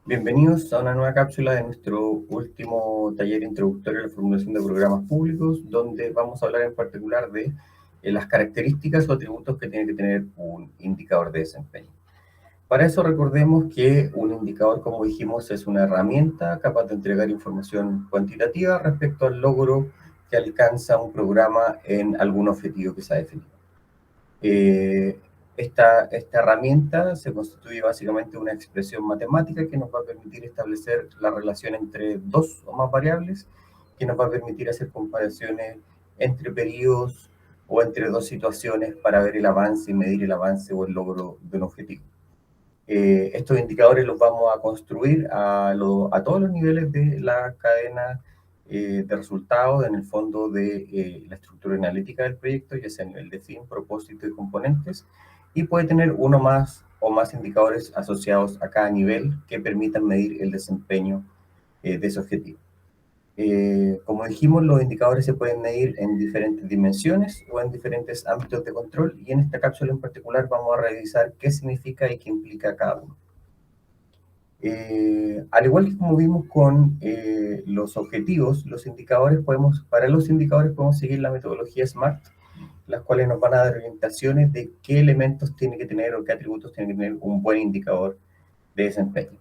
Bienvenidos a una nueva cápsula de nuestro último taller introductorio a la formulación de programas públicos, donde vamos a hablar en particular de las características o atributos que tiene que tener un indicador de desempeño. Para eso recordemos que un indicador, como dijimos, es una herramienta capaz de entregar información cuantitativa respecto al logro que alcanza un programa en algún objetivo que se ha definido. Esta herramienta se constituye básicamente de una expresión matemática que nos va a permitir establecer la relación entre dos o más variables, que nos va a permitir hacer comparaciones entre periodos o entre dos situaciones para ver el avance y medir el avance o el logro de un objetivo. Estos indicadores los vamos a construir a todos los niveles de la cadena de resultados, en el fondo de la estructura analítica del proyecto, ya sea a nivel de fin, propósito y componentes, y puede tener uno más o más indicadores asociados a cada nivel que permitan medir el desempeño de ese objetivo. Como dijimos, los indicadores se pueden medir en diferentes dimensiones o en diferentes ámbitos de control, y en esta cápsula en particular vamos a revisar qué significa y qué implica cada uno. Al igual que como vimos con los objetivos, para los indicadores podemos seguir la metodología SMART, las cuales nos van a dar orientaciones de qué elementos tiene que tener o qué atributos tiene que tener un buen indicador de desempeño.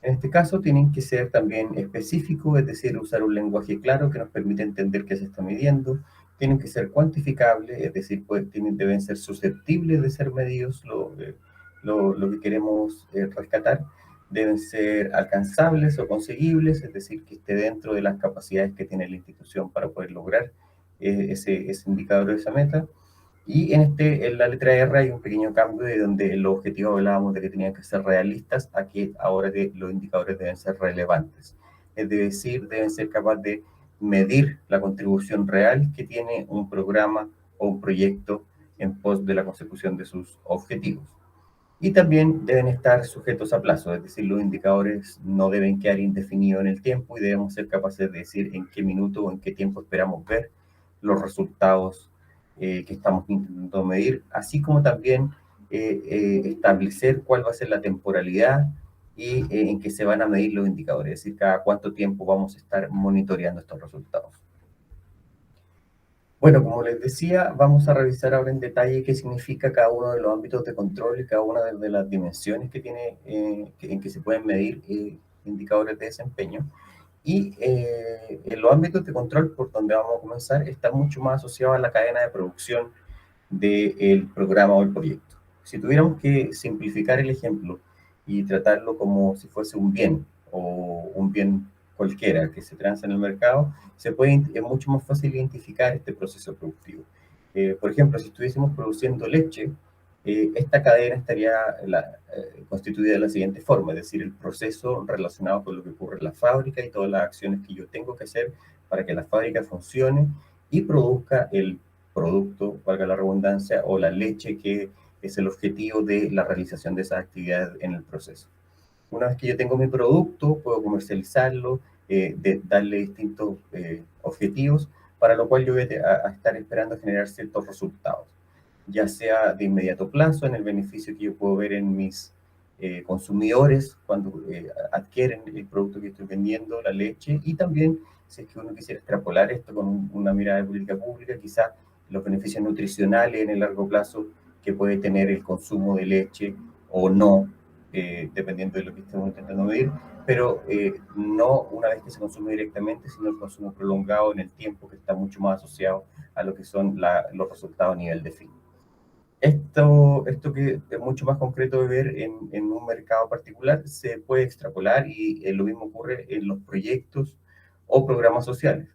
En este caso tienen que ser también específicos, es decir, usar un lenguaje claro que nos permite entender qué se está midiendo. Tienen que ser cuantificables, es decir, deben ser susceptibles de ser medidos lo que queremos rescatar. Deben ser alcanzables o conseguibles, es decir, que esté dentro de las capacidades que tiene la institución para poder lograr ese indicador o esa meta. Y en la letra R hay un pequeño cambio de donde el objetivo hablábamos de que tenían que ser realistas, a que ahora que los indicadores deben ser relevantes. Es decir, deben ser capaces de medir la contribución real que tiene un programa o un proyecto en pos de la consecución de sus objetivos. Y también deben estar sujetos a plazo, es decir, los indicadores no deben quedar indefinidos en el tiempo y debemos ser capaces de decir en qué minuto o en qué tiempo esperamos ver los resultados que estamos intentando medir, así como también establecer cuál va a ser la temporalidad y en que se van a medir los indicadores, es decir, cada cuánto tiempo vamos a estar monitoreando estos resultados. Bueno, como les decía, vamos a revisar ahora en detalle qué significa cada uno de los ámbitos de control y cada una de las dimensiones que tiene, en que se pueden medir indicadores de desempeño. Y en los ámbitos de control, por donde vamos a comenzar, está mucho más asociado a la cadena de producción del programa o el proyecto. Si tuviéramos que simplificar el ejemplo y tratarlo como si fuese un bien o un bien cualquiera que se transa en el mercado, es mucho más fácil identificar este proceso productivo. Por ejemplo, si estuviésemos produciendo leche, esta cadena estaría constituida de la siguiente forma, es decir, el proceso relacionado con lo que ocurre en la fábrica y todas las acciones que yo tengo que hacer para que la fábrica funcione y produzca el producto, valga la redundancia, o la leche que es el objetivo de la realización de esas actividades en el proceso. Una vez que yo tengo mi producto, puedo comercializarlo, darle distintos objetivos, para lo cual yo voy a estar esperando generar ciertos resultados, ya sea de inmediato plazo, en el beneficio que yo puedo ver en mis consumidores cuando adquieren el producto que estoy vendiendo, la leche, y también si es que uno quisiera extrapolar esto con una mirada de política pública, quizás los beneficios nutricionales en el largo plazo que puede tener el consumo de leche o no, dependiendo de lo que estemos intentando medir, pero no una vez que se consume directamente, sino el consumo prolongado en el tiempo, que está mucho más asociado a lo que son los resultados a nivel de fin. Esto que es mucho más concreto de ver en un mercado particular, se puede extrapolar y lo mismo ocurre en los proyectos o programas sociales,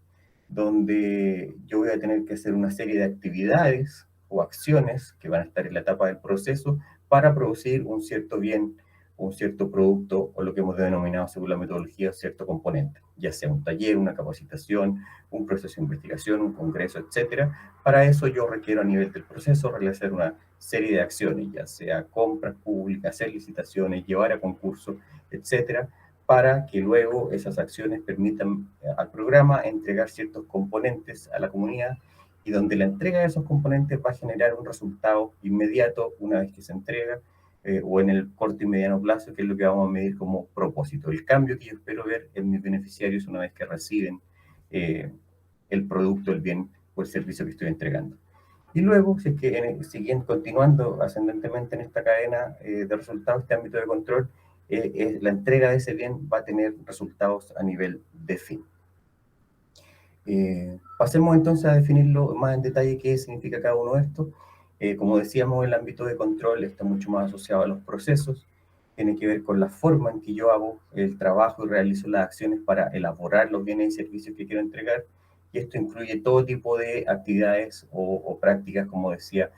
donde yo voy a tener que hacer una serie de actividades o acciones que van a estar en la etapa del proceso para producir un cierto bien, un cierto producto o lo que hemos denominado según la metodología cierto componente, ya sea un taller, una capacitación, un proceso de investigación, un congreso, etcétera. Para eso yo requiero a nivel del proceso realizar una serie de acciones, ya sea compras públicas, hacer licitaciones, llevar a concursos, etcétera, para que luego esas acciones permitan al programa entregar ciertos componentes a la comunidad, y donde la entrega de esos componentes va a generar un resultado inmediato una vez que se entrega, o en el corto y mediano plazo, que es lo que vamos a medir como propósito, el cambio que yo espero ver en mis beneficiarios una vez que reciben el producto, el bien o el servicio que estoy entregando. Y luego, si es que siguen continuando ascendentemente en esta cadena de resultados, este ámbito de control, la entrega de ese bien va a tener resultados a nivel de fin. Pasemos entonces a definirlo más en detalle qué significa cada uno de estos. Como decíamos, el ámbito de control está mucho más asociado a los procesos, tiene que ver con la forma en que yo hago el trabajo y realizo las acciones para elaborar los bienes y servicios que quiero entregar, y esto incluye todo tipo de actividades o prácticas, como decía,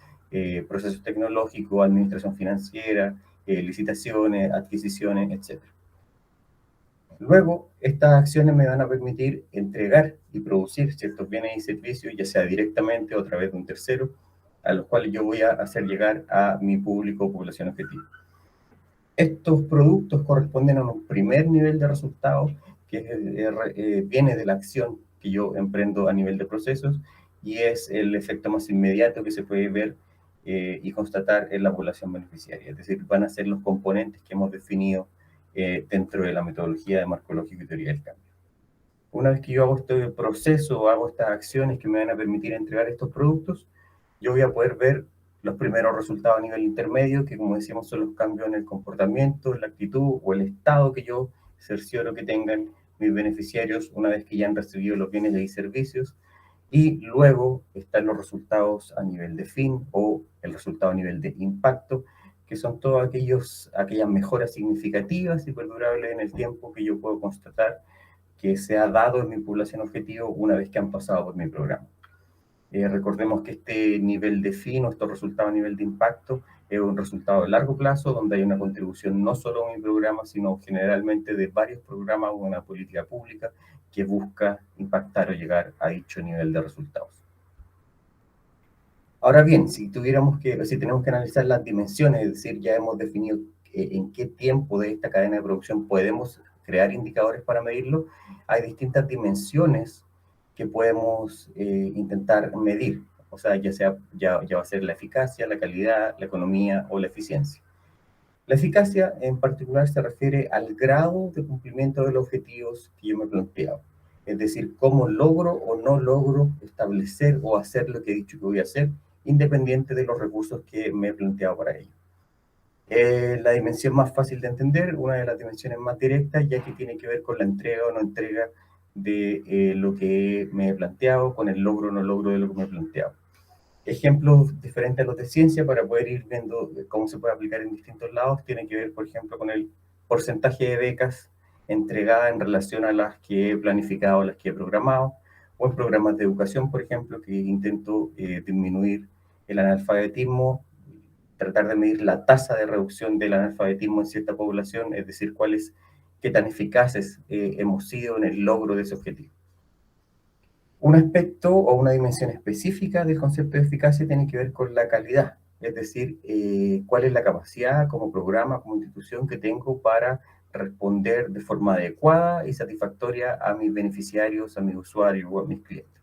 procesos tecnológicos, administración financiera, licitaciones, adquisiciones, etc. Luego, estas acciones me van a permitir entregar y producir ciertos bienes y servicios, ya sea directamente o a través de un tercero, a los cuales yo voy a hacer llegar a mi público o población objetivo. Estos productos corresponden a un primer nivel de resultados que viene de la acción que yo emprendo a nivel de procesos y es el efecto más inmediato que se puede ver y constatar en la población beneficiaria. Es decir, van a ser los componentes que hemos definido dentro de la metodología de marco lógico y teoría del cambio. Una vez que yo hago este proceso o hago estas acciones que me van a permitir entregar estos productos, yo voy a poder ver los primeros resultados a nivel intermedio, que como decíamos son los cambios en el comportamiento, en la actitud o el estado que yo cercioro que tengan mis beneficiarios una vez que ya han recibido los bienes y servicios. Y luego están los resultados a nivel de fin o el resultado a nivel de impacto, que son todas aquellas mejoras significativas y perdurables en el tiempo que yo puedo constatar que se ha dado en mi población objetivo una vez que han pasado por mi programa. Recordemos que este nivel de fin o estos resultados a nivel de impacto es un resultado de largo plazo donde hay una contribución no solo a mi programa, sino generalmente de varios programas o una política pública que busca impactar o llegar a dicho nivel de resultados. Ahora bien, si tenemos que analizar las dimensiones, es decir, ya hemos definido en qué tiempo de esta cadena de producción podemos crear indicadores para medirlo, hay distintas dimensiones que podemos intentar medir. O sea, ya va a ser la eficacia, la calidad, la economía o la eficiencia. La eficacia en particular se refiere al grado de cumplimiento de los objetivos que yo me he planteado. Es decir, cómo logro o no logro establecer o hacer lo que he dicho que voy a hacer, independiente de los recursos que me he planteado para ello. La dimensión más fácil de entender, una de las dimensiones más directas, ya que tiene que ver con la entrega o no entrega de lo que me he planteado, con el logro o no logro de lo que me he planteado. Ejemplos diferentes a los de ciencia para poder ir viendo cómo se puede aplicar en distintos lados, tiene que ver, por ejemplo, con el porcentaje de becas entregadas en relación a las que he planificado, las que he programado, o en programas de educación, por ejemplo, que intento disminuir el analfabetismo, tratar de medir la tasa de reducción del analfabetismo en cierta población, es decir, qué tan eficaces hemos sido en el logro de ese objetivo. Un aspecto o una dimensión específica del concepto de eficacia tiene que ver con la calidad, es decir, cuál es la capacidad como programa, como institución que tengo para responder de forma adecuada y satisfactoria a mis beneficiarios, a mis usuarios o a mis clientes.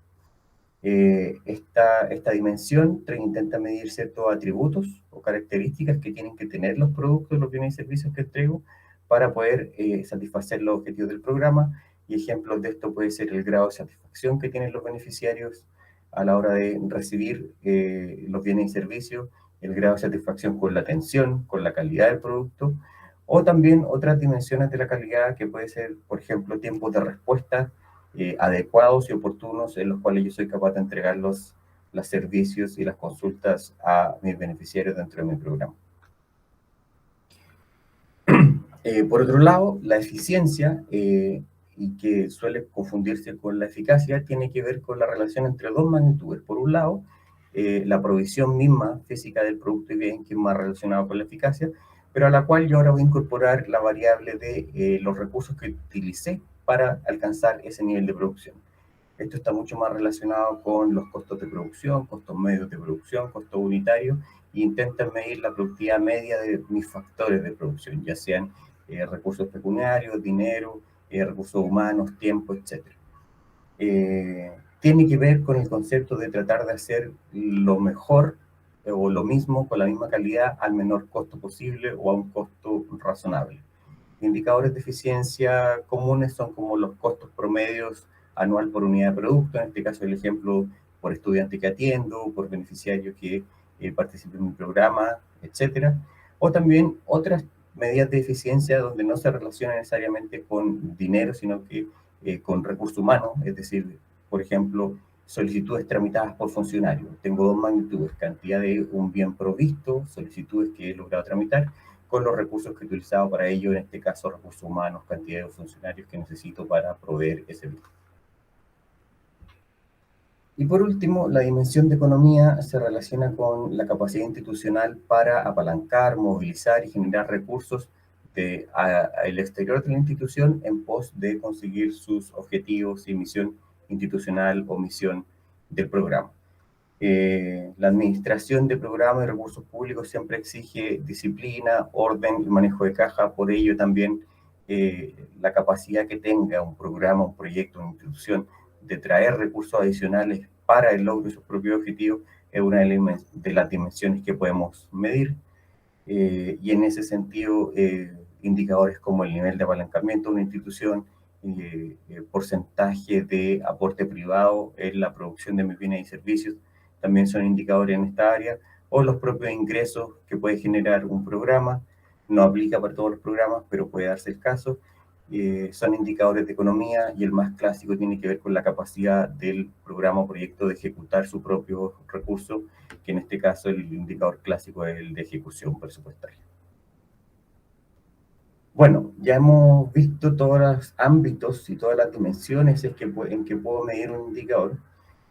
Esta dimensión intenta medir ciertos atributos o características que tienen que tener los productos, los bienes y servicios que entrego para poder satisfacer los objetivos del programa. Y ejemplos de esto puede ser el grado de satisfacción que tienen los beneficiarios a la hora de recibir los bienes y servicios, el grado de satisfacción con la atención, con la calidad del producto, o también otras dimensiones de la calidad que puede ser, por ejemplo, tiempos de respuesta adecuados y oportunos en los cuales yo soy capaz de entregar los servicios y las consultas a mis beneficiarios dentro de mi programa. Por otro lado, la eficiencia, y que suele confundirse con la eficacia, tiene que ver con la relación entre dos magnitudes. Por un lado, la provisión misma física del producto y bien, que es más relacionado con la eficacia, pero a la cual yo ahora voy a incorporar la variable de los recursos que utilicé para alcanzar ese nivel de producción. Esto está mucho más relacionado con los costos de producción, costos medios de producción, costos unitarios, e intentan medir la productividad media de mis factores de producción, ya sean recursos pecuniarios, dinero, recursos humanos, tiempo, etc. Tiene que ver con el concepto de tratar de hacer lo mejor o lo mismo con la misma calidad al menor costo posible o a un costo razonable. Indicadores de eficiencia comunes son como los costos promedios anual por unidad de producto, en este caso el ejemplo por estudiante que atiendo, por beneficiario que participe en mi programa, etcétera. O también otras medidas de eficiencia donde no se relaciona necesariamente con dinero, sino que con recurso humano, es decir, por ejemplo, solicitudes tramitadas por funcionario. Tengo dos magnitudes, cantidad de un bien provisto, solicitudes que he logrado tramitar, con los recursos que he utilizado para ello, en este caso recursos humanos, cantidad de funcionarios que necesito para proveer ese bien. Y por último, la dimensión de economía se relaciona con la capacidad institucional para apalancar, movilizar y generar recursos al exterior de la institución en pos de conseguir sus objetivos y misión institucional o misión del programa. La administración de programas y recursos públicos siempre exige disciplina, orden y manejo de caja, por ello también la capacidad que tenga un programa, un proyecto, una institución de traer recursos adicionales para el logro de sus propios objetivos es una de las dimensiones que podemos medir. Y en ese sentido, indicadores como el nivel de apalancamiento de una institución, porcentaje de aporte privado en la producción de mis bienes y servicios, también son indicadores en esta área, o los propios ingresos que puede generar un programa, no aplica para todos los programas, pero puede darse el caso, son indicadores de economía y el más clásico tiene que ver con la capacidad del programa o proyecto de ejecutar su propio recurso, que en este caso el indicador clásico es el de ejecución presupuestaria. Bueno, ya hemos visto todos los ámbitos y todas las dimensiones en que puedo medir un indicador,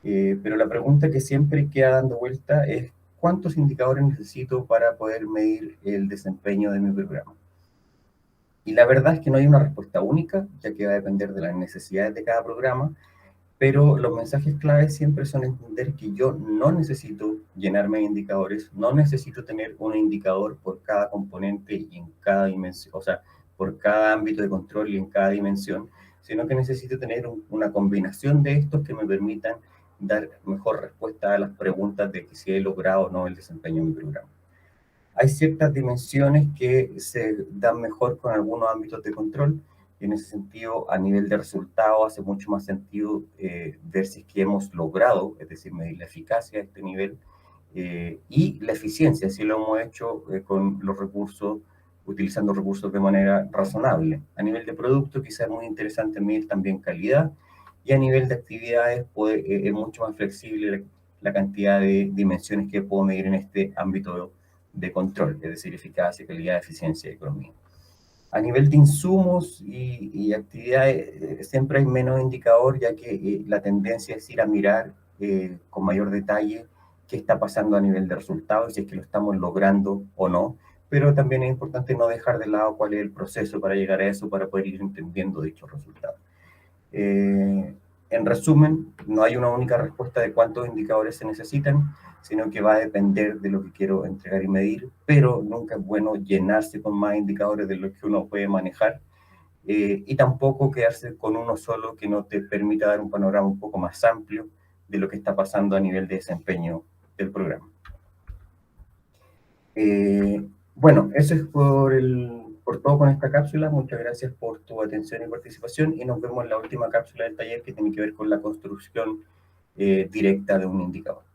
pero la pregunta que siempre queda dando vuelta es ¿cuántos indicadores necesito para poder medir el desempeño de mi programa? Y la verdad es que no hay una respuesta única, ya que va a depender de las necesidades de cada programa, pero los mensajes claves siempre son entender que yo no necesito llenarme de indicadores, no necesito tener un indicador por cada componente y en cada dimensión, o sea, por cada ámbito de control y en cada dimensión, sino que necesito tener una combinación de estos que me permitan dar mejor respuesta a las preguntas de si he logrado o no el desempeño de mi programa. Hay ciertas dimensiones que se dan mejor con algunos ámbitos de control, y en ese sentido, a nivel de resultado, hace mucho más sentido ver si es que hemos logrado, es decir, medir la eficacia de este nivel y la eficiencia, si lo hemos hecho con los recursos, utilizando recursos de manera razonable. A nivel de producto, quizás es muy interesante medir también calidad, y a nivel de actividades es mucho más flexible la cantidad de dimensiones que puedo medir en este ámbito de control, es decir, eficacia, calidad, eficiencia y economía. A nivel de insumos y actividades, siempre hay menos indicador, ya que la tendencia es ir a mirar con mayor detalle qué está pasando a nivel de resultados, si es que lo estamos logrando o no, pero también es importante no dejar de lado cuál es el proceso para llegar a eso, para poder ir entendiendo dichos resultados. En resumen, no hay una única respuesta de cuántos indicadores se necesitan, sino que va a depender de lo que quiero entregar y medir, pero nunca es bueno llenarse con más indicadores de lo que uno puede manejar y tampoco quedarse con uno solo que no te permita dar un panorama un poco más amplio de lo que está pasando a nivel de desempeño del programa. Bueno, eso es por todo con esta cápsula. Muchas gracias por tu atención y participación y nos vemos en la última cápsula del taller que tiene que ver con la construcción directa de un indicador.